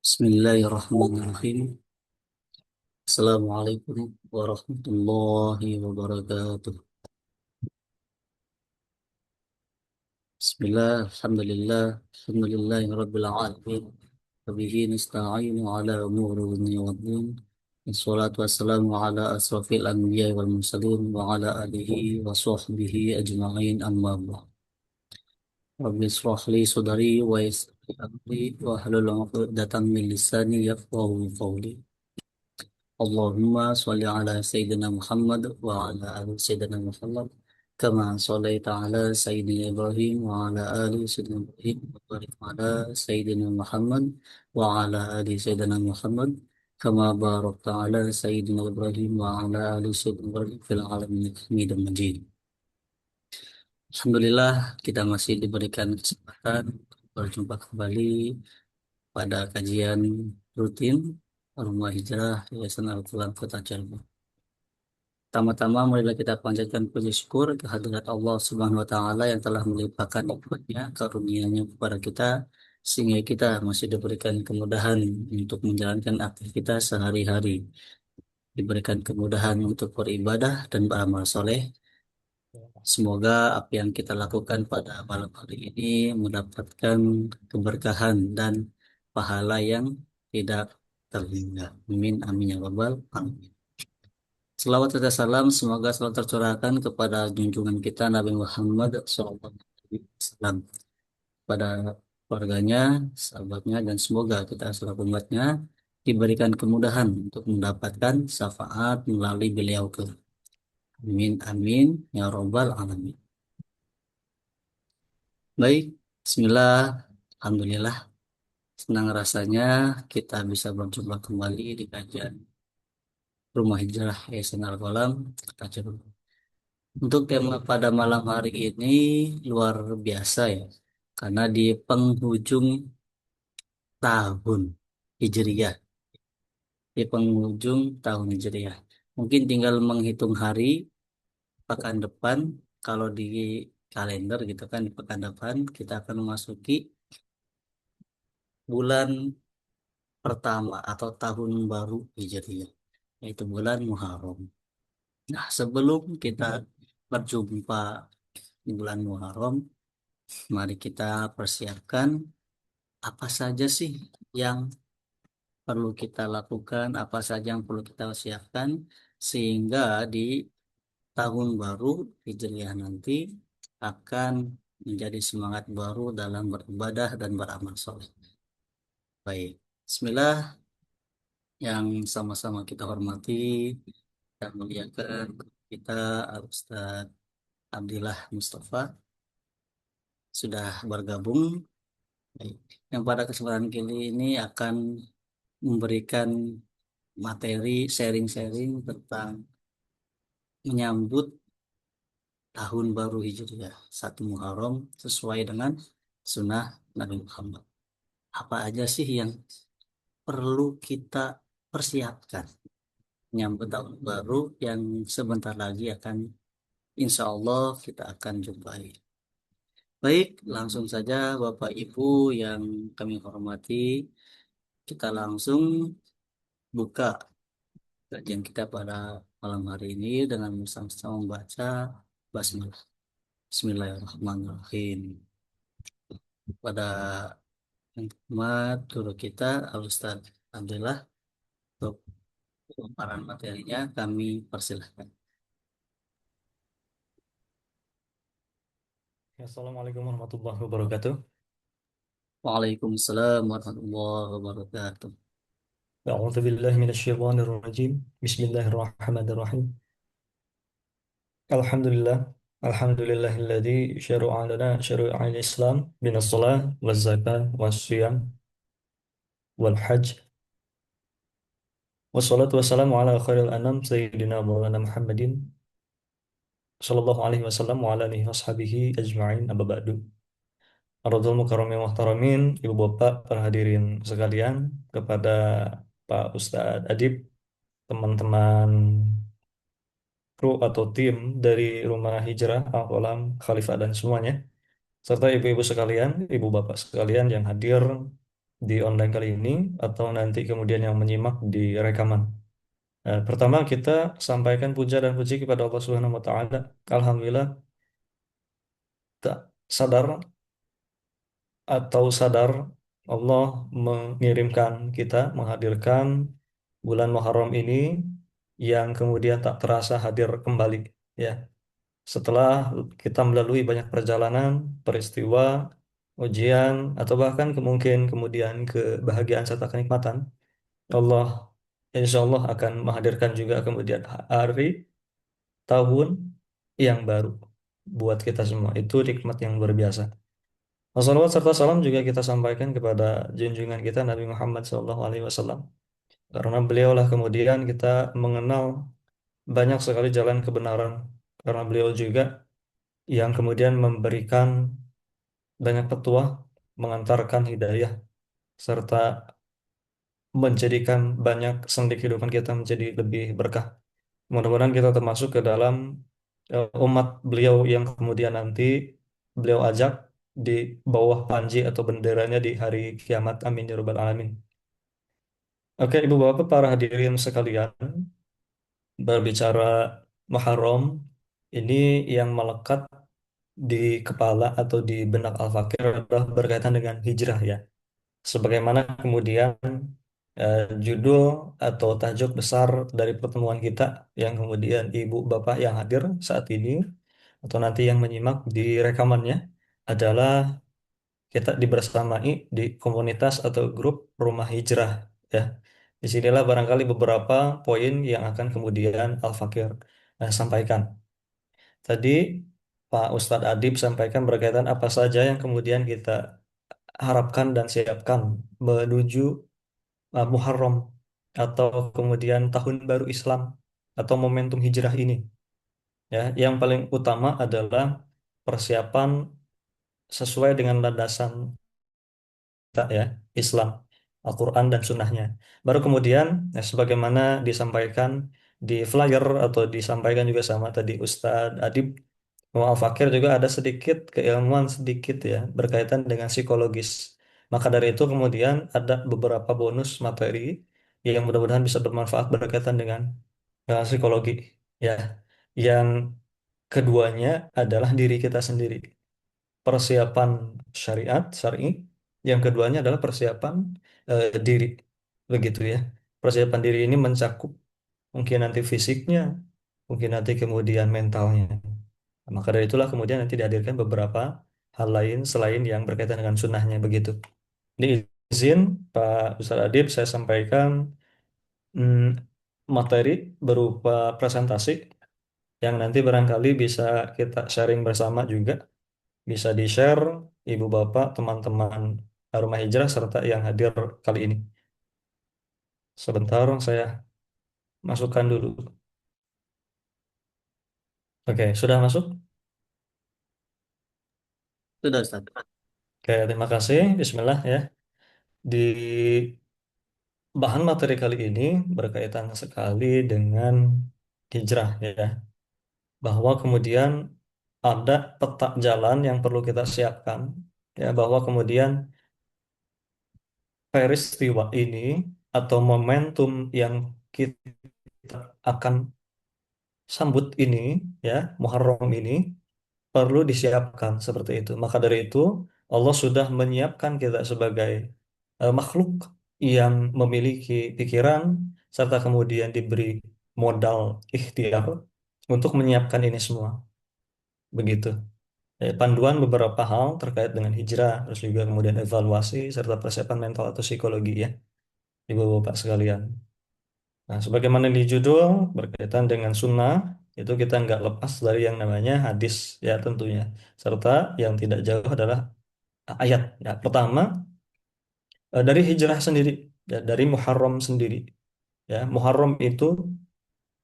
Bismillahirrahmanirrahim. Assalamualaikum warahmatullahi wabarakatuh. Bismillah, alhamdulillah, alhamdulillahi rabbil alamin. Wabihi nasta'inu ala umuri dunya waddin. Wassalatu wassalamu ala asrafil anbiya wal mursalin wa ala alihi wa sahbihi ajma'in amma ba'd. Rabbi israh li sadri wa yassir li amri wa hlul 'uqdatam min lisani yafqahu qawli. Allahumma sholli ala Sayyidina Muhammad wa ala ali Sayyidina Muhammad kama shollaita ala Sayyidina Ibrahim wa ala ali Sayyidina Ibrahim wa barik ala Sayyidina Muhammad wa ala ali Sayyidina Muhammad kama barakta ala Sayyidina Ibrahim wa ala ali Sayyidina Ibrahim fil alamin Hamidum Majid. Alhamdulillah kita masih diberikan kesempatan untuk berjumpa kembali pada kajian rutin Rumah Hijrah Yayasan Al-Quran Kota Cirebon. Pertama-tama marilah kita panjatkan puji syukur kehadirat Allah Subhanahu wa taala yang telah melimpahkan nikmatnya, karunia-Nya kepada kita sehingga kita masih diberikan kemudahan untuk menjalankan aktivitas sehari-hari, diberikan kemudahan untuk beribadah dan beramal soleh. Semoga apa yang kita lakukan pada malam hari ini mendapatkan keberkahan dan pahala yang tidak terhingga. Amin amin ya rabbal alamin. Selawat serta salam semoga selalu tercurahkan kepada junjungan kita Nabi Muhammad SAW, pada keluarganya, sahabatnya, dan semoga kita selalu umatnya diberikan kemudahan untuk mendapatkan syafaat melalui beliau ke. Amin amin ya robbal alamin. Baik, Bismillah, Alhamdulillah, senang rasanya kita bisa berjumpa kembali di kajian Rumah Hijrah Yayasan Al-Qalam Kota Cirebon. Untuk tema pada malam hari ini luar biasa ya, karena di penghujung tahun Hijriah, di penghujung tahun Hijriah. Mungkin tinggal menghitung hari pekan depan, kalau di kalender gitu kan, di pekan depan kita akan memasuki bulan pertama atau tahun baru Hijriah, yaitu bulan Muharram. Nah, sebelum kita berjumpa di bulan Muharram, mari kita persiapkan apa saja sih yang perlu kita lakukan, apa saja yang perlu kita siapkan, sehingga di tahun baru Hijriah nanti akan menjadi semangat baru dalam beribadah dan beramal soleh. Baik, Bismillah, yang sama-sama kita hormati dan muliakan kita Al-Ustaz Abdillah Mustafa sudah bergabung. Baik. Yang pada kesempatan kali ini akan memberikan materi sharing-sharing tentang menyambut tahun baru Hijriah 1 Muharram sesuai dengan sunnah Nabi Muhammad. Apa aja sih yang perlu kita persiapkan menyambut tahun baru yang sebentar lagi akan insya Allah kita akan jumpai. Baik, langsung saja Bapak Ibu yang kami hormati, kita langsung buka kajian kita pada malam hari ini dengan bersama-sama membaca basmalah. Bismillahirrahmanirrahim. Pada yang pertama guru kita Al-Ustaz Abdullah, untuk pemaparan materinya kami persilahkan. Ya, Assalamualaikum warahmatullahi wabarakatuh. Waalaikumsalam warahmatullahi wabarakatuh. A'udzu billahi minasyaitonir rajim. Bismillahirrahmanirrahim. Alhamdulillah. Alhamdulillahilladzi syara'a lana syara'al Islam minas shalah waz zakah was shiyam wal hajj. Wassalatu wassalamu ala khairil anam sayyidina Maulana Muhammadin sallallahu alaihi wasallam wa ala alihi washabihi ajma'in amma ba'du. Aradul mukarramin muhtaramin, Ibu Bapak, para hadirin sekalian, kepada Pak Ustadz Adib, teman-teman kru atau tim dari Rumah Hijrah Al-Qalam Khalifah dan semuanya, serta ibu-ibu sekalian, ibu bapak sekalian yang hadir di online kali ini atau nanti kemudian yang menyimak di rekaman. Pertama kita sampaikan puja dan puji kepada Allah Subhanahu wa taala. Alhamdulillah tak sadar atau sadar Allah mengirimkan kita menghadirkan bulan Muharram ini yang kemudian tak terasa hadir kembali, ya. Setelah kita melalui banyak perjalanan, peristiwa, ujian, atau bahkan kemungkinan kemudian kebahagiaan serta kenikmatan, Allah insya Allah akan menghadirkan juga kemudian hari, tahun yang baru buat kita semua. Itu nikmat yang luar biasa. Wassalawat serta salam juga kita sampaikan kepada junjungan kita Nabi Muhammad SAW. Karena beliaulah kemudian kita mengenal banyak sekali jalan kebenaran. Karena beliau juga yang kemudian memberikan banyak petuah, mengantarkan hidayah, serta menjadikan banyak sendi kehidupan kita menjadi lebih berkah. Mudah-mudahan kita termasuk ke dalam umat beliau yang kemudian nanti beliau ajak di bawah panji atau benderanya di hari kiamat. Amin ya rabbal alamin. Oke, Ibu Bapak para hadirin sekalian, berbicara Muharram ini yang melekat di kepala atau di benak Al-Fakir adalah berkaitan dengan hijrah, ya. Sebagaimana kemudian judul atau tajuk besar dari pertemuan kita yang kemudian ibu bapak yang hadir saat ini atau nanti yang menyimak di rekamannya adalah kita dibersamai di komunitas atau grup Rumah Hijrah, ya. Disinilah barangkali beberapa poin yang akan kemudian Al-Fakir sampaikan. Tadi Pak Ustadz Adib sampaikan berkaitan apa saja yang kemudian kita harapkan dan siapkan menuju Muharram atau kemudian tahun baru Islam atau momentum hijrah ini, ya. Yang paling utama adalah persiapan sesuai dengan landasan kita, ya, Islam, Al-Quran dan Sunnahnya. Baru kemudian sebagaimana disampaikan di flyer atau disampaikan juga sama tadi Ustadz Adib Al-Fakir, juga ada sedikit keilmuan sedikit, ya, berkaitan dengan psikologis. Maka dari itu kemudian ada beberapa bonus materi yang mudah-mudahan bisa bermanfaat berkaitan dengan psikologi, ya. Yang keduanya adalah diri kita sendiri, persiapan syari. Yang keduanya adalah persiapan diri, begitu, ya. Persiapan diri ini mencakup mungkin nanti fisiknya, mungkin nanti kemudian mentalnya. Maka dari itulah kemudian nanti dihadirkan beberapa hal lain selain yang berkaitan dengan sunnahnya, begitu. Ini izin Pak Ustadz Adib saya sampaikan hmm, materi berupa presentasi yang nanti barangkali bisa kita sharing bersama juga, bisa di-share Ibu Bapak, teman-teman Rumah Hijrah serta yang hadir kali ini. Sebentar saya masukkan dulu. Oke, sudah masuk? Sudah, Ustaz. Oke, terima kasih. Bismillah, ya. Di bahan materi kali ini berkaitan sekali dengan hijrah, ya. Bahwa kemudian ada peta jalan yang perlu kita siapkan, ya, bahwa kemudian peristiwa ini atau momentum yang kita akan sambut ini, ya, Muharram ini perlu disiapkan seperti itu. Maka dari itu Allah sudah menyiapkan kita sebagai makhluk yang memiliki pikiran serta kemudian diberi modal ikhtiar untuk menyiapkan ini semua. Begitu. Panduan beberapa hal terkait dengan hijrah, terus juga kemudian evaluasi serta persiapan mental atau psikologi, ya, Ibu-bapak sekalian. Nah, sebagaimana di judul berkaitan dengan sunnah, itu kita nggak lepas dari yang namanya hadis, ya, tentunya. Serta yang tidak jauh adalah ayat. Ya, pertama dari hijrah sendiri, ya, dari Muharram sendiri. Ya, Muharram itu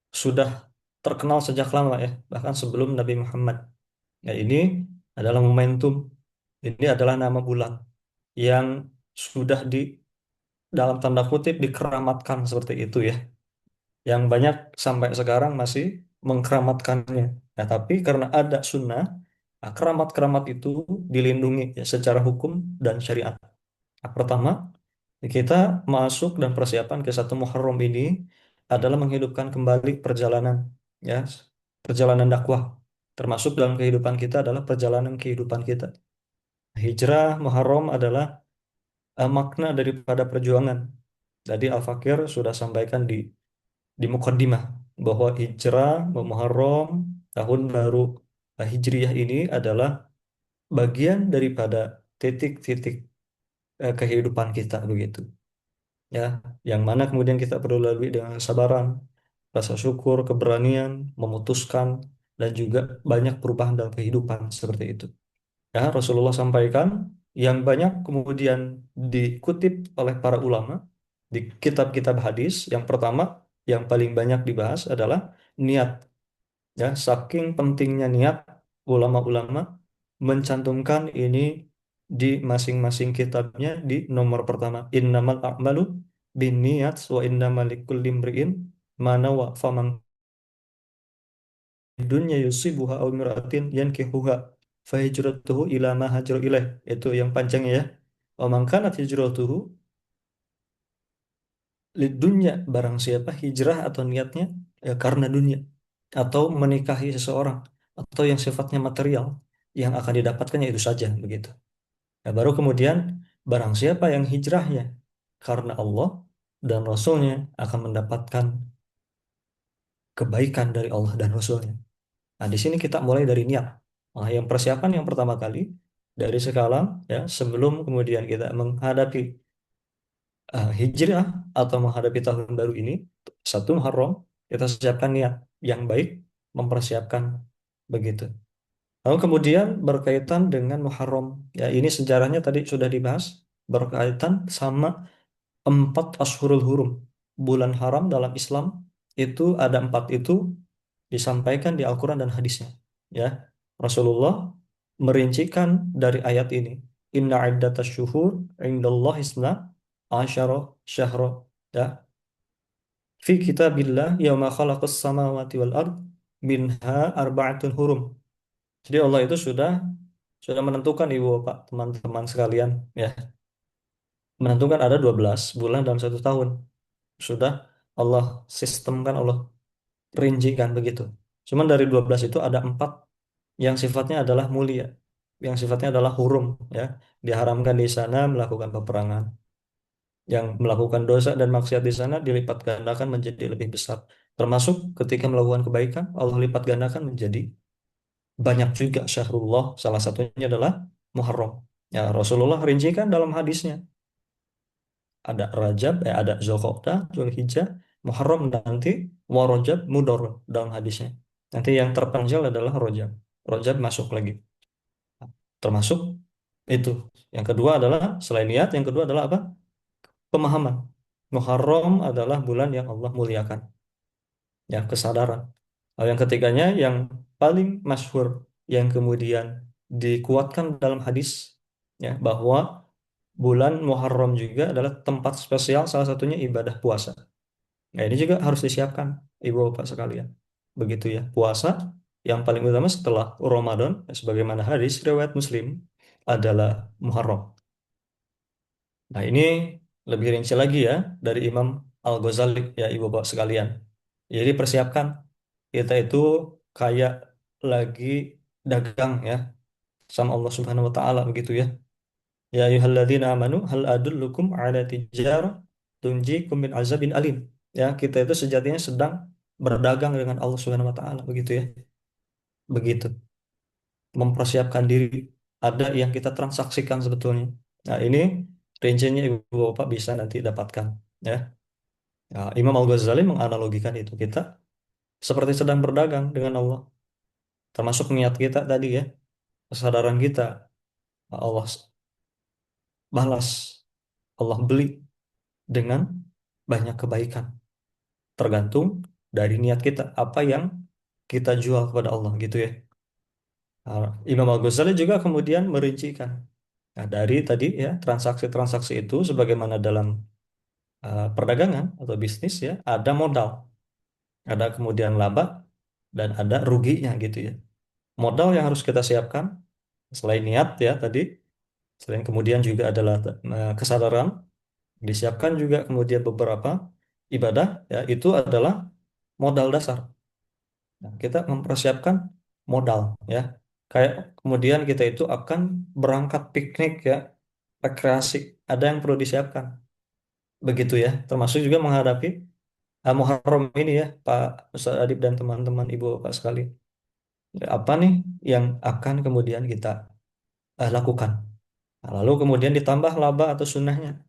sudah terkenal sejak lama, ya, bahkan sebelum Nabi Muhammad. Ya, ini adalah momentum, ini adalah nama bulan yang sudah di dalam tanda kutip dikeramatkan seperti itu, ya, yang banyak sampai sekarang masih mengkeramatkannya. Nah, tapi karena ada sunnah, nah, keramat-keramat itu dilindungi, ya, secara hukum dan syariat. Nah, pertama, Kita masuk dan persiapan ke 1 Muharram ini adalah menghidupkan kembali perjalanan, ya, perjalanan dakwah. Termasuk dalam kehidupan kita adalah perjalanan kehidupan kita. Hijrah Muharram adalah makna daripada perjuangan. Jadi Al-Fakir sudah sampaikan di Muqaddimah bahwa hijrah Muharram tahun baru Hijriyah ini adalah bagian daripada titik-titik kehidupan kita begitu. Ya, yang mana kemudian kita perlu lalui dengan kesabaran, rasa syukur, keberanian, memutuskan, dan juga banyak perubahan dalam kehidupan seperti itu. Ya, Rasulullah sampaikan yang banyak kemudian dikutip oleh para ulama di kitab-kitab hadis. Yang pertama, yang paling banyak dibahas adalah niat. Ya, saking pentingnya niat, ulama-ulama mencantumkan ini di masing-masing kitabnya di nomor pertama. Innamal a'malu binniyat wa innamal likulli imri'in ma nawa faman dunya yusibuha aw imra'atin yankihuha fa hijratuhu ila ma hajara ilaih. Itu yang panjangnya ya. Wa man kanat hijratuhu lid dunya, barang siapa hijrah atau niatnya ya karena dunia atau menikahi seseorang atau yang sifatnya material, yang akan didapatkannya itu saja begitu. Ya, baru kemudian barang siapa yang hijrahnya karena Allah dan Rasulnya akan mendapatkan kebaikan dari Allah dan Rasulnya. Nah, di sini kita mulai dari niat. Nah, yang persiapan yang pertama kali dari sekarang ya sebelum kemudian kita menghadapi hijrah atau menghadapi tahun baru ini 1 Muharram, kita siapkan niat yang baik, mempersiapkan begitu. Lalu kemudian berkaitan dengan Muharram, ya ini sejarahnya tadi sudah dibahas, berkaitan sama 4 Ashhurul Hurum. Bulan haram dalam Islam itu ada 4 itu disampaikan di Al-Quran dan hadisnya. Ya, Rasulullah merincikan dari ayat ini. Inna iddatas syuhur indallah isna asyara syahra. Ya, fi kitabillah yauma khalaqas samawati wal ard minha arba'atun hurum. Jadi Allah itu sudah menentukan ibu bapak teman-teman sekalian ya, menentukan ada 12 bulan dalam 1 tahun. Sudah Allah sistemkan, Allah rincikan begitu. Cuman dari 12 itu ada 4 yang sifatnya adalah mulia, yang sifatnya adalah hurum ya. Diharamkan di sana melakukan peperangan. Yang melakukan dosa dan maksiat di sana dilipat gandakan menjadi lebih besar. Termasuk ketika melakukan kebaikan, Allah lipat gandakan menjadi banyak juga syahrullah, salah satunya adalah Muharram. Ya, Rasulullah rincikan dalam hadisnya. Ada Rajab, ada Zulqa'dah, Zulhijjah, Muharram nanti, wa Rajab, Mudhar dalam hadisnya. Nanti yang terpencil adalah Rajab. Rajab masuk lagi. Termasuk itu. Yang kedua adalah selain niat, yang kedua adalah apa? Pemahaman. Muharram adalah bulan yang Allah muliakan. Ya, kesadaran. Lalu yang ketiganya yang paling masyhur yang kemudian dikuatkan dalam hadis ya bahwa bulan Muharram juga adalah tempat spesial salah satunya ibadah puasa. Nah, ini juga harus disiapkan Ibu Bapak sekalian. Begitu ya. Puasa yang paling utama setelah Ramadan sebagaimana hadis riwayat Muslim adalah Muharram. Nah, ini lebih rinci lagi ya dari Imam Al-Ghazali ya Ibu Bapak sekalian. Jadi persiapkan kita itu kayak lagi dagang ya sama Allah Subhanahu wa taala begitu ya. Ya ayyuhalladzina amanu hal adullukum ala tijarah tunjikum min azabin alim. Ya, kita itu sejatinya sedang berdagang dengan Allah Subhanahu wa taala begitu ya. Begitu. Mempersiapkan diri, ada yang kita transaksikan sebetulnya. Nah, ini rincinya Ibu Bapak bisa nanti dapatkan ya. Ya, Imam Al-Ghazali menganalogikan itu kita seperti sedang berdagang dengan Allah. Termasuk niat kita tadi ya, kesadaran kita, Allah balas, Allah beli dengan banyak kebaikan. Tergantung dari niat kita, apa yang kita jual kepada Allah gitu ya. Nah, Imam Al-Ghazali juga kemudian merincikan. Nah, dari tadi ya transaksi-transaksi itu sebagaimana dalam perdagangan atau bisnis ya, ada modal, ada kemudian laba dan ada ruginya gitu ya. Modal yang harus kita siapkan selain niat ya tadi, selain kemudian juga adalah kesadaran Disiapkan juga kemudian beberapa ibadah, ya itu adalah modal dasar. Nah, kita mempersiapkan modal, ya. Kayak kemudian kita itu akan berangkat piknik, ya, rekreasi, ada yang perlu disiapkan. Begitu ya, termasuk juga menghadapi Muharram ini ya, Pak Ustaz Adib dan teman-teman Ibu Bapak sekalian. Ya, apa nih yang akan kemudian kita lakukan? Nah, lalu kemudian ditambah laba atau sunnahnya.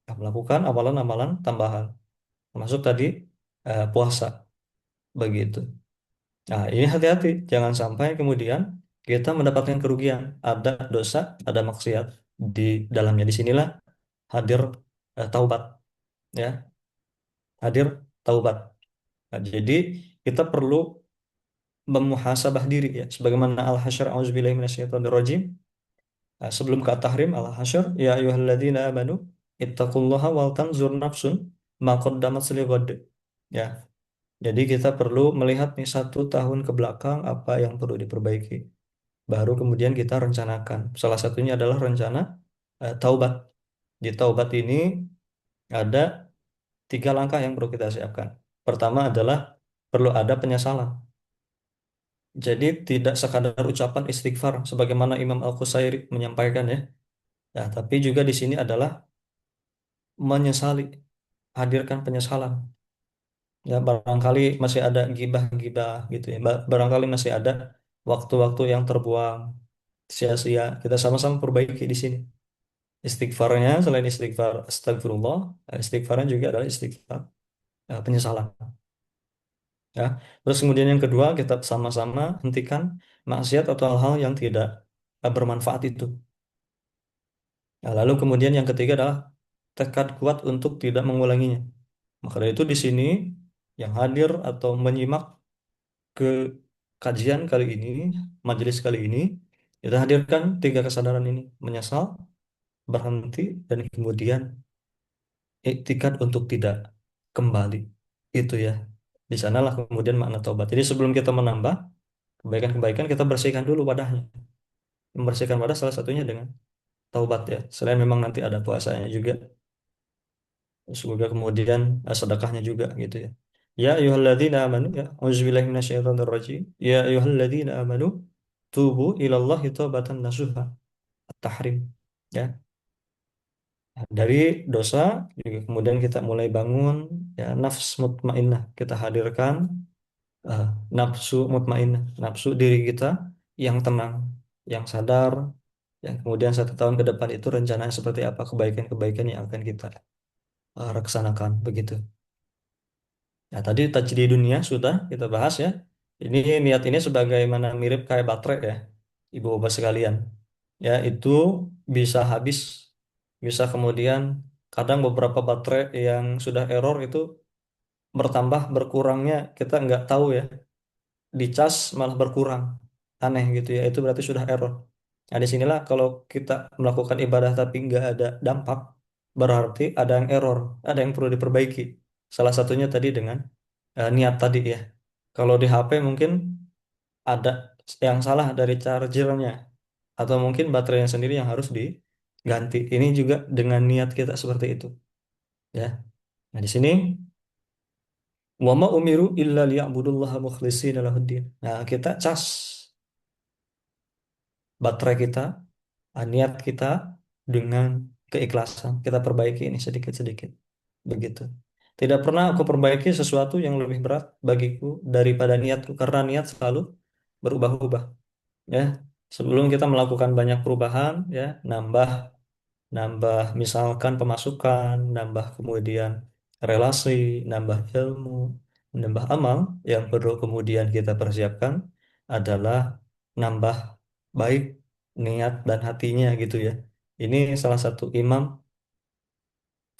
Nah, melakukan amalan-amalan tambahan, termasuk tadi puasa, begitu. Nah, ini hati-hati, jangan sampai kemudian kita mendapatkan kerugian, ada dosa, ada maksiat di dalamnya. Disinilah hadir taubat, ya, hadir taubat. Nah, jadi kita perlu memuhasabah diri ya, sebagaimana Al-Hasyr auzubillahi minasyaitonirrajim. Nah, sebelum ke tahrim Al-Hasyr, ya ayyuhalladzina amanu ittaqullaha wal tanzur nafsun ma qaddamat lighad. Ya, jadi kita perlu melihat nih 1 tahun ke belakang apa yang perlu diperbaiki. Baru kemudian kita rencanakan. Salah satunya adalah rencana taubat. Di taubat ini ada 3 langkah yang perlu kita siapkan. Pertama adalah perlu ada penyesalan. Jadi tidak sekadar ucapan istighfar sebagaimana Imam Al-Qusairi menyampaikan ya. Ya, tapi juga di sini adalah menyesali, hadirkan penyesalan. Ya, barangkali masih ada gibah-gibah gitu ya. Barangkali masih ada waktu-waktu yang terbuang sia-sia. Kita sama-sama perbaiki di sini. Istighfarnya selain istighfar astagfirullah, istighfarnya juga adalah istighfar penyesalan. Ya. Terus kemudian yang kedua kita sama-sama hentikan maksiat atau hal-hal yang tidak bermanfaat itu. Nah, lalu kemudian yang ketiga adalah tekad kuat untuk tidak mengulanginya. Maka dari itu di sini yang hadir atau menyimak ke kajian kali ini, majelis kali ini, kita hadirkan 3 kesadaran ini: menyesal, berhenti, dan kemudian iktikad untuk tidak kembali. Itu ya. Di sanalah kemudian makna taubat. Jadi sebelum kita menambah kebaikan-kebaikan, kita bersihkan dulu wadahnya. Membersihkan wadah salah satunya dengan taubat ya. Selain memang nanti ada puasanya juga, semoga kemudian sedekahnya juga gitu ya. Ya ayyuhalladzina amanu, ya auzubillahi minasyaitonirrajim. Ya ayyuhalladzina amanu tubu ilallahi taubatan nasuha. At-Tahrim. Ya, dari dosa juga kemudian kita mulai bangun ya nafs mutmainnah. Kita hadirkan eh, nafsu mutmainnah, nafsu diri kita yang tenang, yang sadar, yang kemudian 1 tahun ke depan itu rencananya seperti apa, kebaikan-kebaikan yang akan kita laksanakan begitu. Ya, tadi di dunia sudah kita bahas ya. Ini niat ini sebagaimana mirip kayak baterai ya, ibu bapak sekalian. Ya, itu bisa habis, bisa kemudian kadang beberapa baterai yang sudah error itu bertambah berkurangnya kita nggak tahu ya. Dicas malah berkurang, aneh gitu ya. Itu berarti sudah error. Nah, disinilah kalau kita melakukan ibadah tapi nggak ada dampak, berarti ada yang error, ada yang perlu diperbaiki. Salah satunya tadi dengan niat tadi ya. Kalau di HP mungkin ada yang salah dari chargernya atau mungkin baterainya sendiri yang harus diganti. Ini juga dengan niat kita seperti itu ya. Nah, di sini wa ma umiru illa liya'budullaha mukhlishina lahuddin. Nah, kita cas baterai kita, niat kita dengan keikhlasan. Kita perbaiki ini sedikit-sedikit. Begitu. Tidak pernah aku perbaiki sesuatu yang lebih berat bagiku daripada niatku karena niat selalu berubah-ubah. Ya, sebelum kita melakukan banyak perubahan, ya, nambah, nambah, misalkan pemasukan, nambah kemudian relasi, nambah ilmu, nambah amal, yang perlu kemudian kita persiapkan adalah nambah baik niat dan hatinya gitu ya. Ini salah satu imam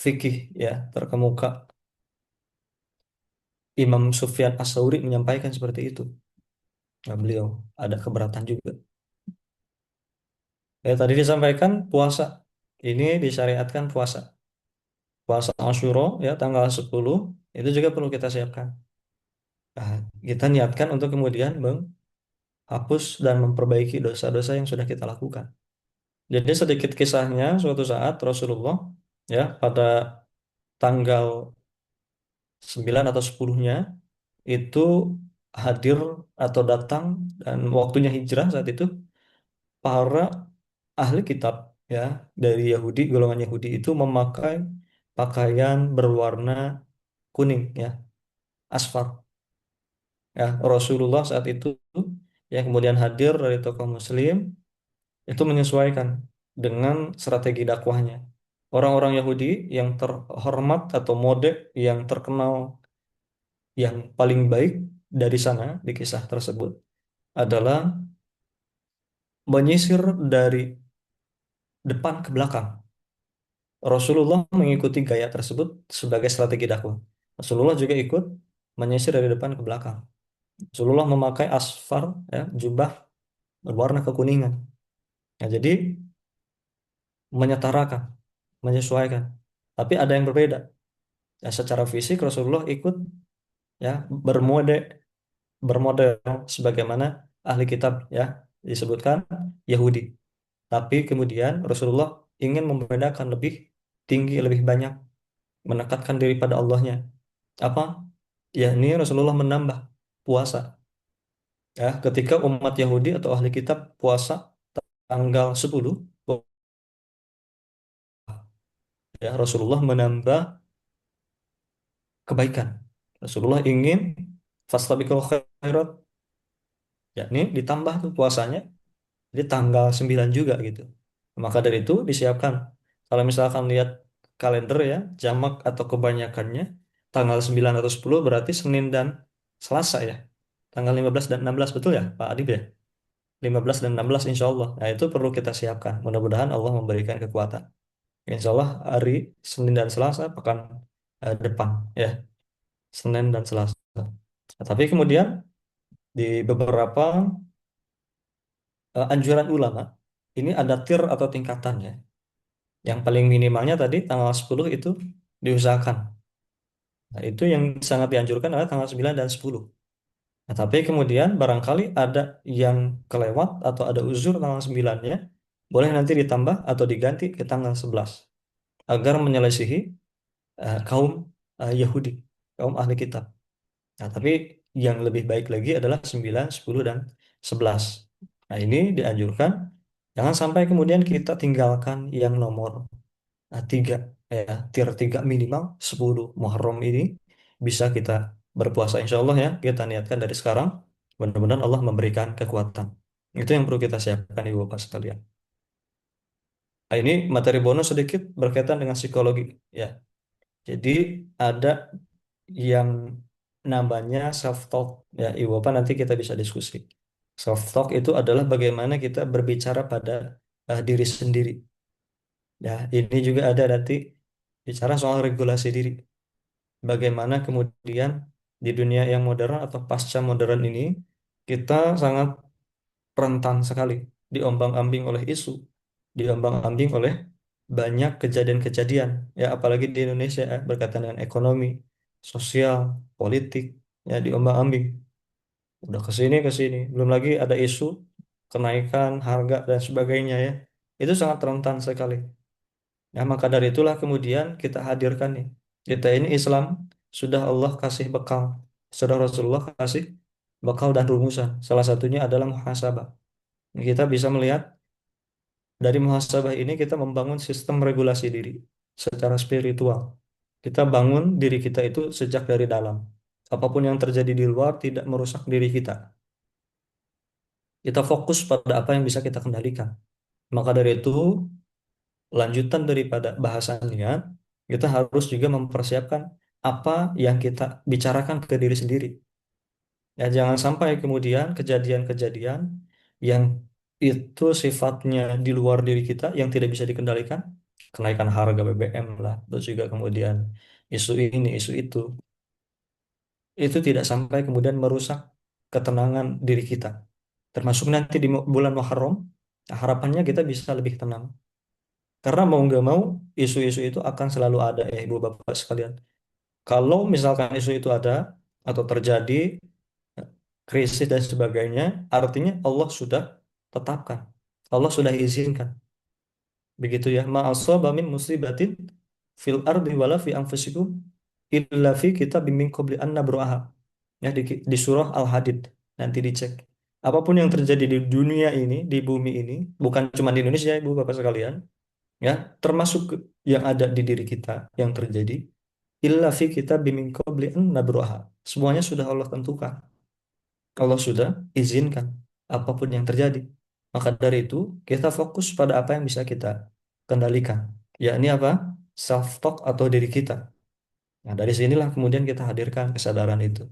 fikih ya terkemuka, Imam Sufyan As-Tsauri menyampaikan seperti itu. Nah, beliau ada keberatan juga. Ya, tadi disampaikan puasa. Ini disyariatkan puasa. Puasa Asyura ya tanggal 10 itu juga perlu kita siapkan. Nah, kita niatkan untuk kemudian menghapus dan memperbaiki dosa-dosa yang sudah kita lakukan. Jadi sedikit kisahnya, suatu saat Rasulullah ya pada tanggal 9 atau 10-nya itu hadir atau datang dan waktunya hijrah saat itu para ahli kitab ya dari Yahudi, golongan Yahudi itu memakai pakaian berwarna kuning ya, asfar. Ya, Rasulullah saat itu yang kemudian hadir dari tokoh muslim itu menyesuaikan dengan strategi dakwahnya. Orang-orang Yahudi yang terhormat atau mode yang terkenal yang paling baik dari sana di kisah tersebut adalah menyisir dari depan ke belakang. Rasulullah mengikuti gaya tersebut sebagai strategi dakwah. Rasulullah juga ikut menyisir dari depan ke belakang. Rasulullah memakai asfar ya, jubah berwarna kekuningan. Ya, jadi menyetarakan, menyesuaikan. Tapi ada yang berbeda. Ya, secara fisik Rasulullah ikut ya bermode bermodel sebagaimana ahli kitab ya disebutkan Yahudi. Tapi kemudian Rasulullah ingin membedakan lebih tinggi, lebih banyak, mendekatkan diri pada Allahnya. Apa? Ya, ini Rasulullah menambah puasa. Ya, ketika umat Yahudi atau ahli kitab puasa tanggal 10, ya Rasulullah menambah kebaikan. Rasulullah ingin fastabiqul khairat, yakni ditambah tuh puasanya di tanggal 9 juga gitu. Maka dari itu disiapkan. Kalau misalkan lihat kalender ya, jamak atau kebanyakannya tanggal 9 atau 10 berarti Senin dan Selasa ya. Tanggal 15 dan 16 betul ya Pak Adib ya? 15 dan 16 insya Allah. Nah itu perlu kita siapkan. Mudah-mudahan Allah memberikan kekuatan. Insya Allah hari Senin dan Selasa pekan depan ya. Senin dan Selasa. Nah, tapi kemudian di beberapa anjuran ulama ini ada tir atau tingkatannya. Yang paling minimalnya tadi tanggal 10 itu diusahakan. Nah, itu yang sangat dianjurkan adalah tanggal 9 dan 10. Nah, tapi kemudian barangkali ada yang kelewat atau ada uzur tanggal 9-nya, boleh nanti ditambah atau diganti ke tanggal 11 agar menyelisihi kaum Yahudi, kaum ahli kitab. Nah, tapi yang lebih baik lagi adalah 9, 10, dan 11. Nah, ini dianjurkan. Jangan sampai kemudian kita tinggalkan yang nomor 3, ya, tier 3 minimal 10 Muharram ini bisa kita berpuasa. Insya Allah ya, kita niatkan dari sekarang. Mudah-mudahan Allah memberikan kekuatan. Itu yang perlu kita siapkan, Ibu Bapak sekalian. Nah, ini materi bonus sedikit berkaitan dengan psikologi. Ya, jadi ada yang namanya self talk ya Ibu Bapak nanti kita bisa diskusi. Self talk itu adalah bagaimana kita berbicara pada diri sendiri. Ya, ini juga ada nanti bicara soal regulasi diri. Bagaimana kemudian di dunia yang modern atau pasca modern ini kita sangat rentan sekali diombang-ambing oleh isu, diombang-ambing oleh banyak kejadian-kejadian ya apalagi di Indonesia ya, berkaitan dengan ekonomi, sosial, politik ya diombang-ambing. Udah ke sini, belum lagi ada isu kenaikan harga dan sebagainya ya. Itu sangat rentan sekali. Ya, maka dari itulah kemudian kita hadirkan nih. Kita ini Islam sudah Allah kasih bekal. Sudah Rasulullah kasih bekal dan rumusan. Salah satunya adalah muhasabah. Kita bisa melihat dari muhasabah ini kita membangun sistem regulasi diri secara spiritual. Kita bangun diri kita itu sejak dari dalam. Apapun yang terjadi di luar tidak merusak diri kita. Kita fokus pada apa yang bisa kita kendalikan. Maka dari itu, lanjutan daripada bahasannya, kita harus juga mempersiapkan apa yang kita bicarakan ke diri sendiri. Ya, jangan sampai kemudian kejadian-kejadian yang itu sifatnya di luar diri kita yang tidak bisa dikendalikan, kenaikan harga BBM lah, terus juga kemudian isu ini, isu itu tidak sampai kemudian merusak ketenangan diri kita. Termasuk nanti di bulan Muharram, harapannya kita bisa lebih tenang. Karena mau nggak mau, isu-isu itu akan selalu ada ya Ibu Bapak sekalian. Kalau misalkan isu itu ada atau terjadi krisis dan sebagainya, artinya Allah sudah tetapkan. Allah sudah izinkan. Begitu ya. Ma asaba min musibatin fil ardi wala fi anfusikum illa fi kitabim min qabli an nabra'aha. Ya di surah Al-Hadid. Nanti dicek. Apapun yang terjadi di dunia ini, di bumi ini, bukan cuma di Indonesia, Ibu Bapak sekalian, ya, termasuk yang ada di diri kita yang terjadi, illa fi kitabim min qabli an nabra'aha. Semuanya sudah Allah tentukan. Allah sudah izinkan apapun yang terjadi. Maka dari itu, kita fokus pada apa yang bisa kita kendalikan. Yakni apa? Self-talk atau diri kita. Nah, dari sinilah kemudian kita hadirkan kesadaran itu.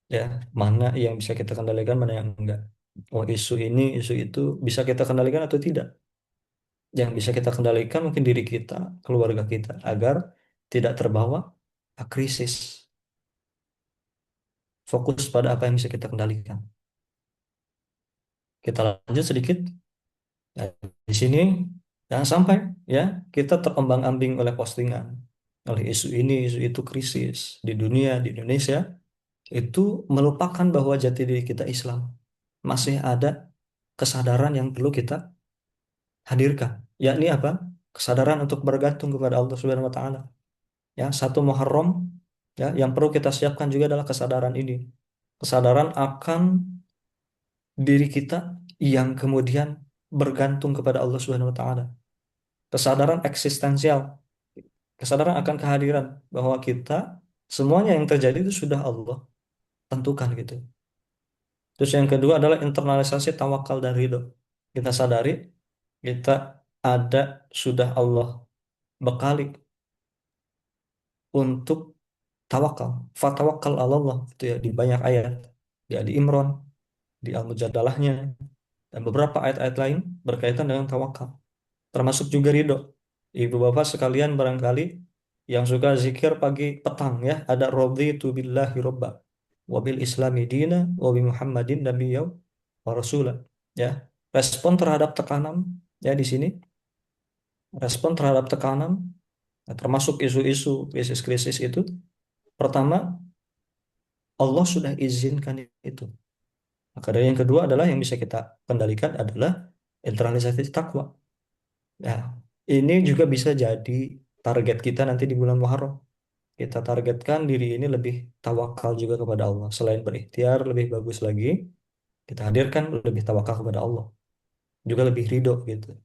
Ya, mana yang bisa kita kendalikan, mana yang enggak. Oh, isu ini, isu itu bisa kita kendalikan atau tidak. Yang bisa kita kendalikan mungkin diri kita, keluarga kita, agar tidak terbawa krisis. Fokus pada apa yang bisa kita kendalikan. Kita lanjut sedikit. Nah, di sini jangan sampai ya kita terombang-ambing oleh postingan, oleh isu ini, isu itu krisis di dunia, di Indonesia, itu melupakan bahwa jati diri kita Islam. Masih ada kesadaran yang perlu kita hadirkan, yakni apa? Kesadaran untuk bergantung kepada Allah Subhanahu wa taala. Ya, satu Muharram ya yang perlu kita siapkan juga adalah kesadaran ini. Kesadaran akan diri kita yang kemudian bergantung kepada Allah Subhanahu wa taala. Kesadaran eksistensial, kesadaran akan kehadiran bahwa kita semuanya yang terjadi itu sudah Allah tentukan gitu. Terus yang kedua adalah internalisasi tawakal dan ridho. Kita sadari kita ada sudah Allah bekali untuk tawakal. Fatawakkal 'ala Allah itu ya di banyak ayat. Di Ali Imran, di Al-Mujadalahnya dan beberapa ayat-ayat lain berkaitan dengan tawakal. Termasuk juga ridho. Ibu bapak sekalian barangkali yang suka zikir pagi petang ya, ada raditu billahi robba wabil islami dina wabi muhammadin nabiyya wa rasulah. Ya, respon terhadap tekanan ya di sini, respon terhadap tekanan ya, termasuk isu-isu krisis-krisis itu, pertama Allah sudah izinkan itu. Maka dari yang kedua adalah yang bisa kita kendalikan adalah internalisasi takwa. Nah, ini juga bisa jadi target kita nanti di bulan Muharram. Kita targetkan diri ini lebih tawakal juga kepada Allah. Selain berikhtiar, lebih bagus lagi, kita hadirkan lebih tawakal kepada Allah. Juga lebih ridho gitu.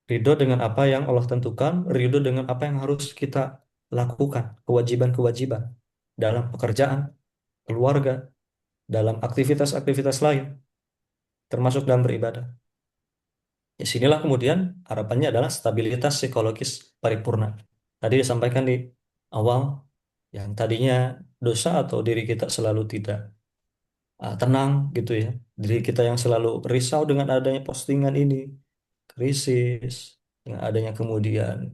Ridho dengan apa yang Allah tentukan, ridho dengan apa yang harus kita lakukan, kewajiban-kewajiban dalam pekerjaan, keluarga, dalam aktivitas-aktivitas lain, termasuk dalam beribadah. Di sinilah kemudian harapannya adalah stabilitas psikologis paripurna. Tadi disampaikan di awal, yang tadinya dosa atau diri kita selalu tidak tenang gitu ya. Diri kita yang selalu risau dengan adanya postingan ini, krisis, dengan adanya kemudian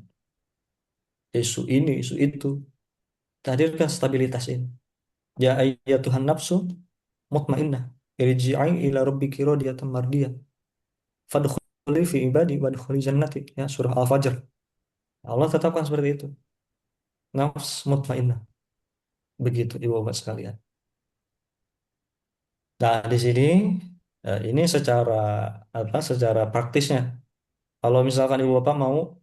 isu ini, isu itu. Hadirkan stabilitas ini. Ya ayyatuhan nafsu mutmainnah, irji'i ila rabbiki radiyatan mardiyah. Fadkhuli fi ibadi wadkhuli jannati. Ya, surah Al-Fajr. Allah tetapkan seperti itu. Nafs mutmainnah. Begitu ibu bapak sekalian. Nah, di sini ini secara apa? Secara praktisnya. Kalau misalkan ibu bapak mau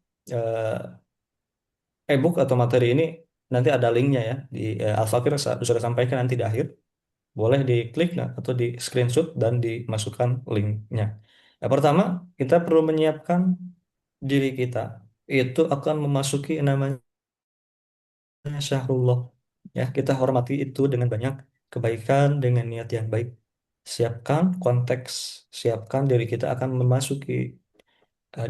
e-book atau materi ini nanti ada linknya ya di Al-Fakir sudah sampaikan nanti di akhir. Boleh diklik nah, atau di screenshot dan dimasukkan linknya. Yang pertama, kita perlu menyiapkan diri kita. Itu akan memasuki namanya syahrullah. Ya, kita hormati itu dengan banyak kebaikan, dengan niat yang baik. Siapkan konteks, siapkan diri kita akan memasuki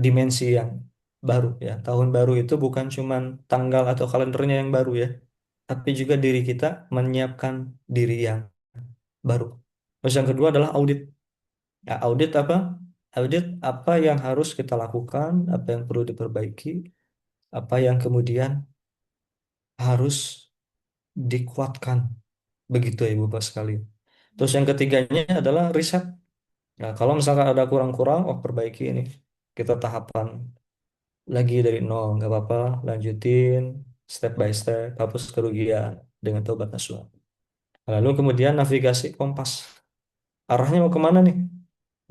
dimensi yang baru ya. Tahun baru itu bukan cuma tanggal atau kalendernya yang baru ya, tapi juga diri kita menyiapkan diri yang baru. Terus yang kedua adalah audit. Ya, audit apa? Audit apa yang harus kita lakukan, apa yang perlu diperbaiki, apa yang kemudian harus dikuatkan. Begitu ya Ibu Bapak sekalian. Terus yang ketiganya adalah riset. Nah, kalau misalkan ada kurang-kurang, oh perbaiki ini. Kita tahapan lagi dari nol, nggak apa-apa, lanjutin step by step, hapus kerugian dengan tobat nasuha. Lalu kemudian navigasi kompas. Arahnya mau kemana nih?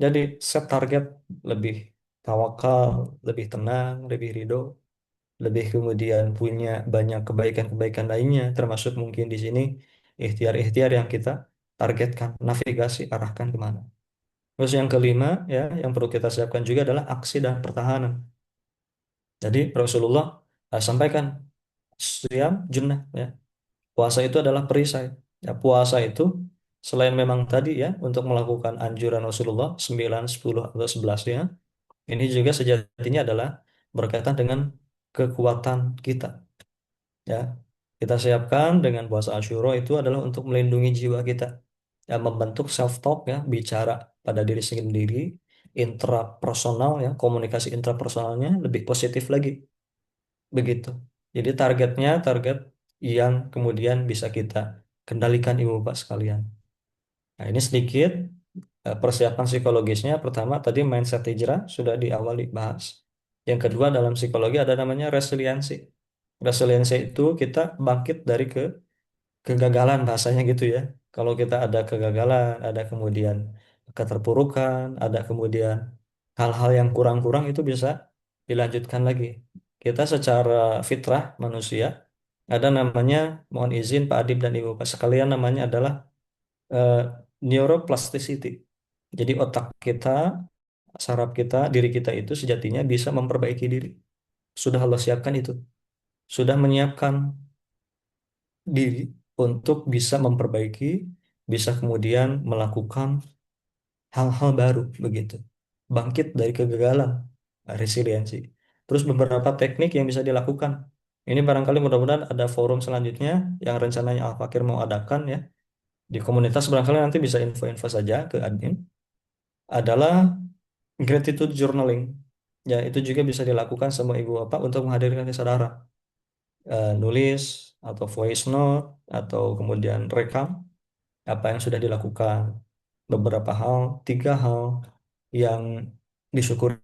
Jadi set target lebih. tawakal, lebih tenang, lebih ridho, lebih kemudian punya banyak kebaikan-kebaikan lainnya, termasuk mungkin di sini ikhtiar-ikhtiar yang kita targetkan, navigasi, arahkan kemana. Terus yang kelima, ya, yang perlu kita siapkan juga adalah aksi dan pertahanan. Jadi Rasulullah sampaikan, siam junnah, ya. Puasa itu adalah perisai. Ya, puasa itu selain memang tadi ya untuk melakukan anjuran Rasulullah 9, 10 atau 11 ya, ini juga sejatinya adalah berkaitan dengan kekuatan kita. Ya, kita siapkan dengan puasa Asyura itu adalah untuk melindungi jiwa kita. Ya, membentuk self talk ya, bicara pada diri sendiri, intrapersonal ya, komunikasi intrapersonalnya lebih positif lagi. Begitu. Jadi targetnya target yang kemudian bisa kita kendalikan Ibu Bapak sekalian. Nah, ini sedikit persiapan psikologisnya. Pertama tadi mindset hijrah sudah di awal dibahas. Yang kedua dalam psikologi ada namanya resiliensi. Resiliensi itu kita bangkit dari kegagalan bahasanya gitu ya. Kalau kita ada kegagalan, ada kemudian keterpurukan, ada kemudian hal-hal yang kurang-kurang itu bisa dilanjutkan lagi. Kita secara fitrah manusia ada namanya, mohon izin Pak Adib dan Ibu Pak sekalian, namanya adalah eh, neuroplasticity. Jadi otak kita, saraf kita, diri kita itu sejatinya bisa memperbaiki diri. Sudah Allah siapkan itu. Sudah menyiapkan diri untuk bisa memperbaiki, bisa kemudian melakukan hal-hal baru begitu. Bangkit dari kegagalan, resiliensi. Terus beberapa teknik yang bisa dilakukan. Ini barangkali mudah-mudahan ada forum selanjutnya yang rencananya Al Fakir mau adakan ya. Di komunitas barangkali nanti bisa info-info saja ke admin. Adalah gratitude journaling. Ya, itu juga bisa dilakukan sama ibu bapak untuk menghadirkan kesadaran. Nulis atau voice note atau kemudian rekam apa yang sudah dilakukan, beberapa hal, 3 hal yang disyukuri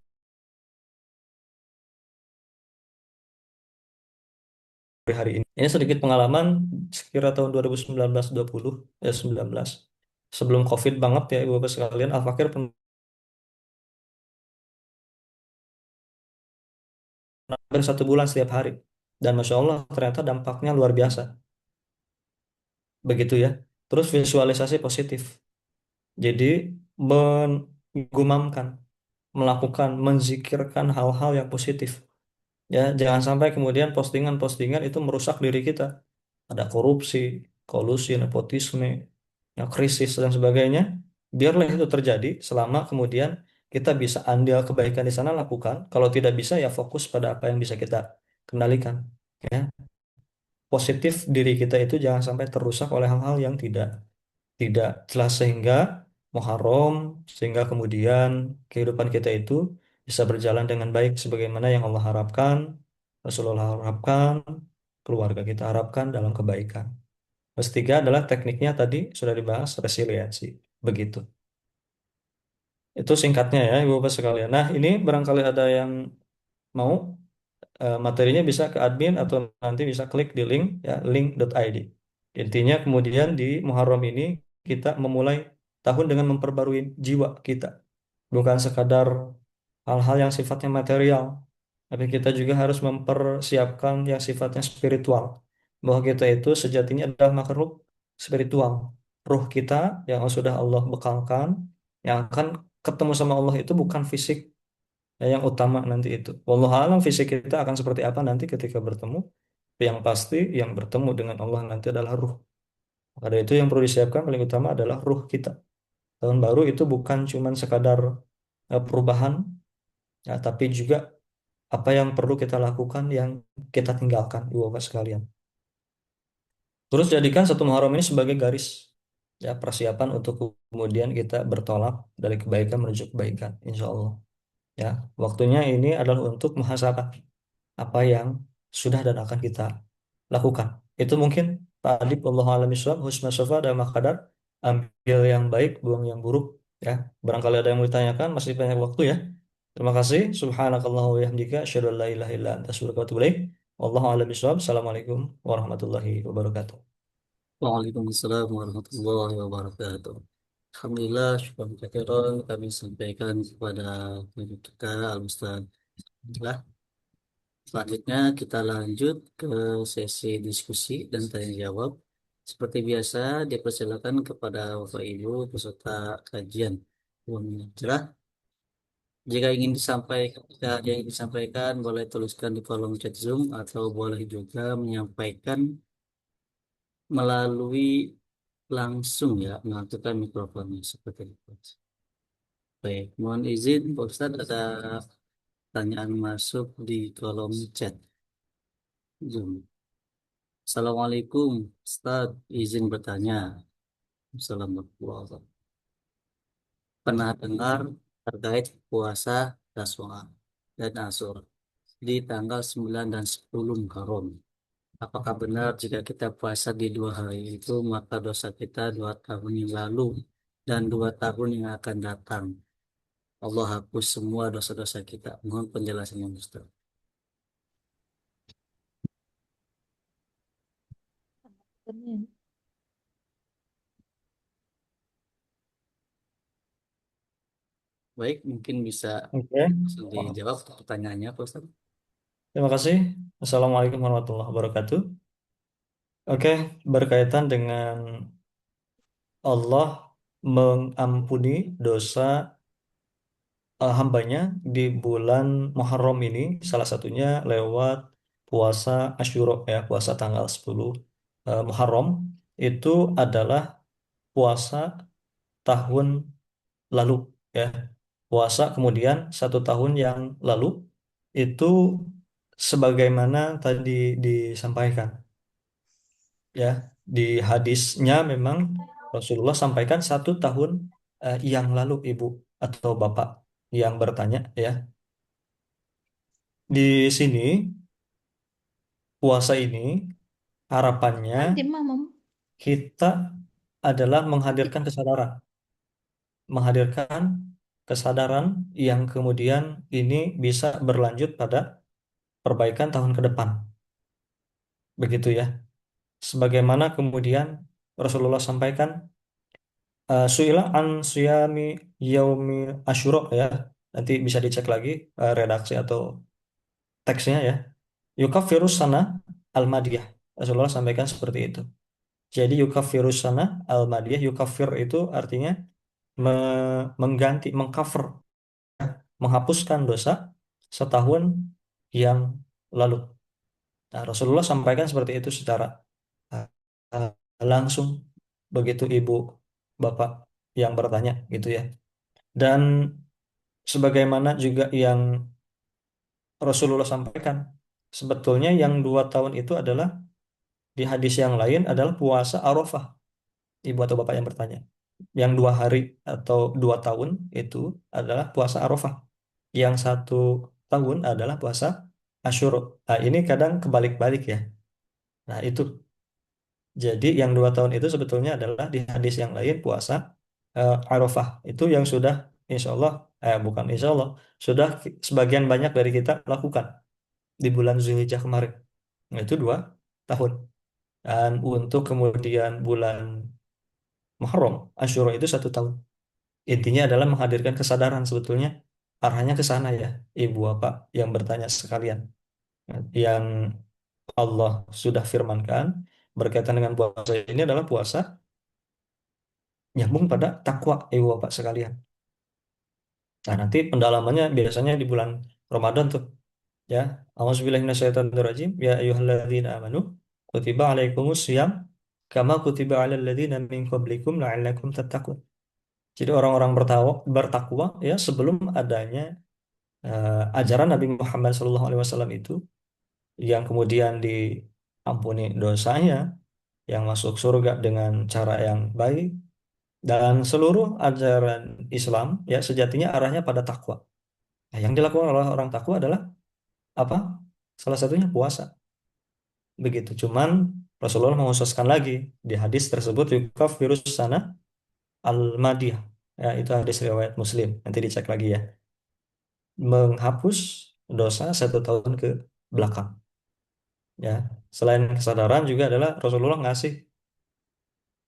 hari ini. Ini sedikit pengalaman sekira tahun 2019-20, 19. Sebelum COVID banget ya Ibu Bapak sekalian, Al-Fakir pernah hampir 1 bulan setiap hari. Dan Masya Allah ternyata dampaknya luar biasa. Begitu ya. Terus visualisasi positif. Jadi menggumamkan, melakukan, menzikirkan hal-hal yang positif. Ya, jangan sampai kemudian postingan-postingan itu merusak diri kita. Ada korupsi, kolusi, nepotisme, ya, krisis dan sebagainya. Biarlah itu terjadi selama kemudian kita bisa andil kebaikan di sana lakukan. Kalau tidak bisa ya fokus pada apa yang bisa kita kendalikan. Ya, positif diri kita itu jangan sampai terusak oleh hal-hal yang tidak jelas sehingga Muharram sehingga kemudian kehidupan kita itu bisa berjalan dengan baik sebagaimana yang Allah harapkan, Rasulullah harapkan, keluarga kita harapkan dalam kebaikan. Terus tiga adalah tekniknya tadi sudah dibahas resiliensi. Begitu. Itu singkatnya ya Ibu Bapak sekalian. Nah, ini barangkali ada yang mau materinya bisa ke admin atau nanti bisa klik di link ya link.id. Intinya kemudian di Muharram ini kita memulai tahun dengan memperbarui jiwa kita, bukan sekadar hal-hal yang sifatnya material, tapi kita juga harus mempersiapkan yang sifatnya spiritual. Bahwa kita itu sejatinya adalah makhluk spiritual. Ruh kita yang sudah Allah bekalkan, yang akan ketemu sama Allah itu bukan fisik ya, yang utama nanti itu. Wallahu alam fisik kita akan seperti apa nanti ketika bertemu. Yang pasti yang bertemu dengan Allah nanti adalah ruh. Maka dari itu yang perlu disiapkan paling utama adalah ruh kita. Tahun baru itu bukan cuman sekadar perubahan, ya, tapi juga apa yang perlu kita lakukan yang kita tinggalkan, Ibu Bapak sekalian. Terus jadikan satu Muharram ini sebagai garis ya persiapan untuk kemudian kita bertolak dari kebaikan menuju kebaikan, insya Allah. Ya, waktunya ini adalah untuk muhasabah apa yang sudah dan akan kita lakukan. Itu mungkin Pak Adib, Wallahu a'lam bishawab, husna syafa dan makadar, ambil yang baik, buang yang buruk. Ya, barangkali ada yang mau ditanyakan, masih banyak waktu ya. Terima kasih. Subhanakallah wa bihamdika, asyhadu an la ilaha illa anta, astaghfiruka wa atubu ilaik. Wallahu a'lam bishawab. Assalamualaikum warahmatullahi wabarakatuh. Waalaikumsalam warahmatullahi wabarakatuh. Alhamdulillah, syukur katsiran kami sampaikan kepada guru kita Al-Ustaz. Alhamdulillah. Selanjutnya kita lanjut ke sesi diskusi dan tanya jawab. Seperti biasa, dipersilakan kepada Bapak Ibu peserta kajian. Cerah. Jika ada yang disampaikan, boleh tuliskan di kolom chat Zoom atau boleh juga menyampaikan melalui langsung ya, mengaktifkan mikrofonnya seperti itu. Baik, mohon izin Pak Ustadz ada pertanyaan masuk di kolom chat Zoom. Assalamualaikum, Ustadz, izin bertanya. Assalamualaikum. Pernah dengar terkait puasa Taswa dan Ashura di tanggal 9 dan 10 Muharram. Apakah benar jika kita puasa di dua hari itu, maka dosa kita 2 tahun yang lalu dan 2 tahun yang akan datang? Allah hapus semua dosa-dosa kita. Mohon penjelasan yang Ustaz. Benar. Baik, mungkin bisa Oke. langsung dijawab pertanyaannya, Pak Ustaz. Terima kasih. Assalamualaikum warahmatullahi wabarakatuh. Oke, berkaitan dengan Allah mengampuni dosa hambanya di bulan Muharram ini, salah satunya lewat puasa Asyura ya, puasa tanggal 10 Muharram itu adalah puasa tahun lalu ya. Puasa kemudian 1 tahun yang lalu itu sebagaimana tadi disampaikan ya, di hadisnya memang Rasulullah sampaikan 1 tahun yang lalu ibu atau bapak yang bertanya ya. Di sini puasa ini harapannya Nanti mama. kita adalah menghadirkan kesadaran yang kemudian ini bisa berlanjut pada perbaikan tahun ke depan. Begitu ya. Sebagaimana kemudian Rasulullah sampaikan, suila an suyami yaumi asyura ya. Nanti bisa dicek lagi redaksi atau teksnya ya. Yukafirus sana al-madiyah. Rasulullah sampaikan seperti itu. Jadi yukafirus sana al-madiyah. Yukafir itu artinya mengganti, mengcover, menghapuskan dosa setahun yang lalu. Nah, Rasulullah sampaikan seperti itu secara uh, uh, langsung begitu ibu bapak yang bertanya gitu ya. Dan sebagaimana juga yang Rasulullah sampaikan, sebetulnya yang 2 tahun itu adalah di hadis yang lain adalah puasa Arafah, ibu atau bapak yang bertanya. Yang 2 hari atau 2 tahun itu adalah puasa Arafah. Yang 1 tahun adalah puasa Asyura. Nah, ini kadang kebalik-balik ya. Nah, itu. Jadi yang 2 tahun itu sebetulnya adalah di hadis yang lain puasa Arafah. Itu yang sudah insya Allah, bukan insya Allah, sudah sebagian banyak dari kita lakukan di bulan Zulhijjah kemarin. Nah, itu 2 tahun. Dan untuk kemudian bulan Muharram, Asyura itu 1 tahun. Intinya adalah menghadirkan kesadaran sebetulnya arahnya ke sana ya, ibu bapak yang bertanya sekalian. Yang Allah sudah firmankan berkaitan dengan puasa ini adalah puasa nyambung pada takwa ibu bapak sekalian. Nah, nanti pendalamannya biasanya di bulan Ramadan tuh ya. Auzubillahi minasyaitonirrajim. Ya ayyuhalladzina amanu kutiba alaikumus syiyam kama kutiba alal ladzina min qablikum la'allakum tattaqun. Jadi orang-orang bertakwa ya sebelum adanya ajaran Nabi Muhammad SAW itu yang kemudian diampuni dosanya, yang masuk surga dengan cara yang baik, dan seluruh ajaran Islam ya sejatinya arahnya pada takwa. Nah, yang dilakukan oleh orang takwa adalah apa? Salah satunya puasa. Begitu. Cuman Rasulullah mengkhususkan lagi di hadis tersebut virus sana al-madiyah. Ya, itu hadis riwayat Muslim. Nanti dicek lagi ya. Menghapus dosa 1 tahun ke belakang. Ya, selain kesadaran juga adalah Rasulullah ngasih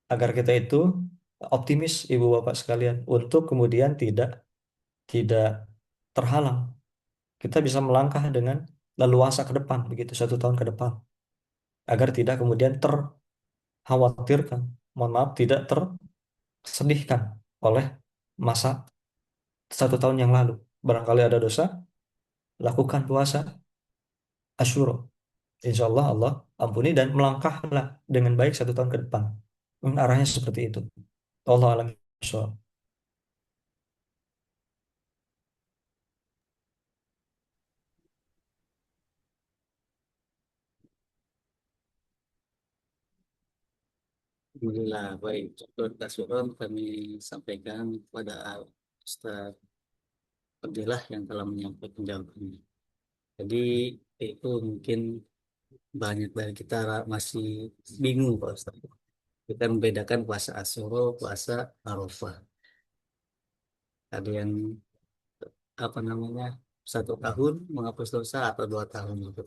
agar kita itu optimis ibu bapak sekalian untuk kemudian tidak tidak terhalang. Kita bisa melangkah dengan leluasa ke depan begitu 1 tahun ke depan agar tidak kemudian terkhawatirkan, mohon maaf tidak tersedihkan oleh masa 1 tahun yang lalu. Barangkali ada dosa, lakukan puasa Asyura. Insya Allah Allah ampuni dan melangkahlah dengan baik 1 tahun ke depan. Arahnya seperti itu. Allah alam bishawab. Alhamdulillah, baik. Contoh Kasuron kami sampaikan kepada Ustaz Abdillah yang telah menyampaikan jawabannya. Jadi itu mungkin banyak dari kita masih bingung Pak Ustaz. Kita membedakan puasa Asyura, puasa Arafah. Ada yang apa namanya 1 tahun menghapus dosa atau 2 tahun gitu.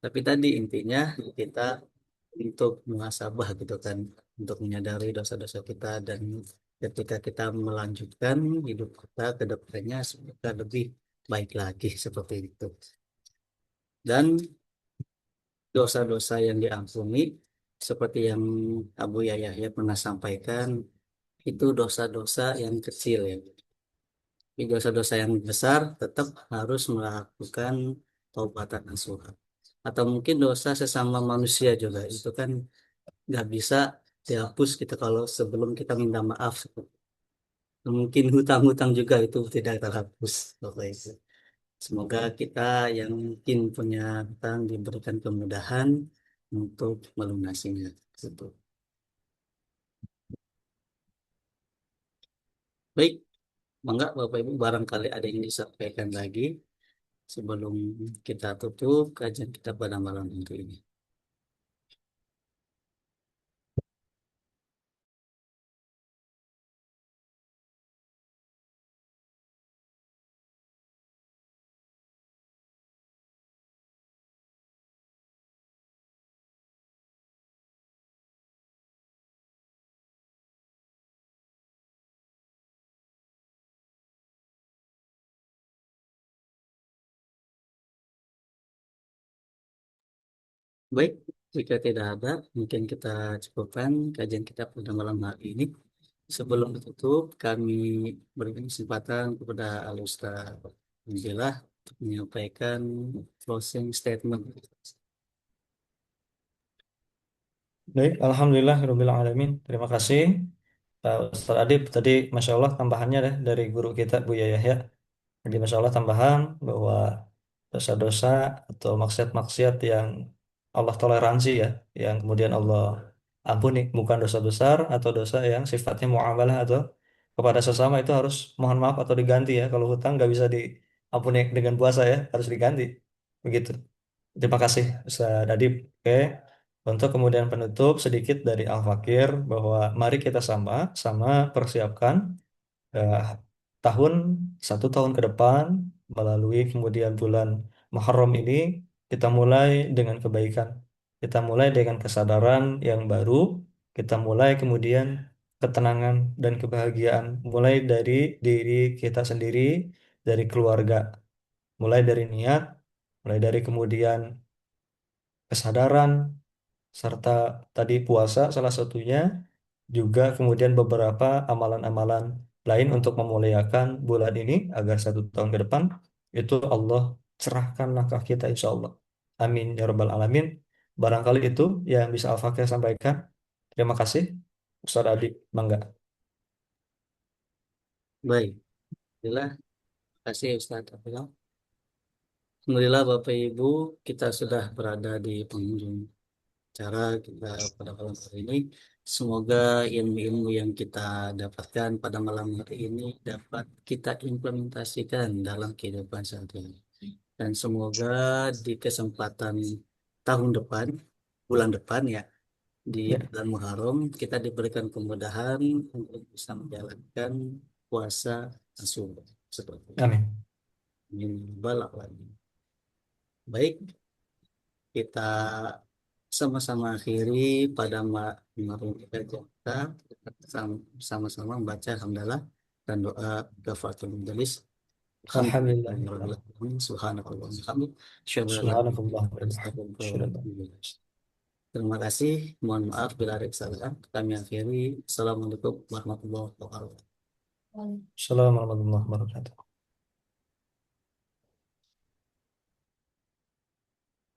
Tapi tadi intinya kita untuk muhasabah gitu kan, untuk menyadari dosa-dosa kita dan ketika kita melanjutkan hidup kita ke depannya semoga lebih baik lagi seperti itu. Dan dosa-dosa yang diampuni seperti yang Abu Yahya pernah sampaikan itu dosa-dosa yang kecil ya. Tapi dosa-dosa yang besar tetap harus melakukan taubatan nasuha. Atau mungkin dosa sesama manusia juga itu kan nggak bisa dihapus kita kalau sebelum kita minta maaf. Mungkin hutang-hutang juga itu tidak terhapus Bapak Ibu. Semoga kita yang mungkin punya hutang diberikan kemudahan untuk melunasinya. Gitu. Baik, mangga Bapak Ibu barangkali ada yang disampaikan lagi sebelum kita tutup kajian kita pada malam hari ini. Baik, jika tidak ada, mungkin kita cukupkan kajian kita pada malam hari ini. Sebelum ditutup, kami berikan kesempatan kepada Al-Ustaz Alhamdulillah untuk menyampaikan closing statement. Baik, Alhamdulillah Rabbil Alamin. Terima kasih Ustaz Adib tadi Masya Allah tambahannya deh dari guru kita Bu Yahya. Jadi Masya Allah tambahan bahwa dosa-dosa atau maksiat-maksiat yang Allah toleransi ya, yang kemudian Allah ampuni, bukan dosa besar atau dosa yang sifatnya muamalah atau kepada sesama itu harus mohon maaf atau diganti ya. Kalau hutang nggak bisa diampuni dengan puasa ya, harus diganti. Begitu. Terima kasih Ustaz Adib. Oke. Untuk kemudian penutup sedikit dari Al-Fakir bahwa mari kita sama persiapkan eh, tahun 1 tahun ke depan melalui kemudian bulan Muharram ini kita mulai dengan kebaikan, kita mulai dengan kesadaran yang baru, kita mulai kemudian ketenangan dan kebahagiaan mulai dari diri kita sendiri, dari keluarga, mulai dari niat, mulai dari kemudian kesadaran serta tadi puasa salah satunya juga kemudian beberapa amalan-amalan lain untuk memuliakan bulan ini agar 1 tahun ke depan itu Allah cerahkan langkah kita insya Allah. Amin ya rabbal alamin. Barangkali itu yang bisa Al-Fakir sampaikan. Terima kasih. Ustaz Adi, Bangga. Baik, Alhamdulillah. Terima kasih Ustaz Abdullah. Alhamdulillah Bapak Ibu, kita sudah berada di penghujung cara kita pada malam hari ini. Semoga ilmu-ilmu yang kita dapatkan pada malam hari ini dapat kita implementasikan dalam kehidupan sehari-hari. Dan semoga di kesempatan tahun depan, bulan depan ya, di Ya, bulan Muharram, kita diberikan kemudahan untuk bisa menjalankan puasa Asyura. Seperti itu. amin. Min balak lagi. Baik, kita sama-sama akhiri pada Mari kita sama-sama membaca hamdalah dan doa kafaratul majelis. Alhamdulillah. Alhamdulillahirabbil subhanallahi wa bihamdihi, asyhadu an la ilaha Subhanallah. illa anta, astaghfiruka wa atubu ilaik. Terima kasih. Mohon maaf bila ada kesalahan. Kami akhiri. Assalamualaikum warahmatullahi wabarakatuh. Assalamualaikum warahmatullahi wabarakatuh.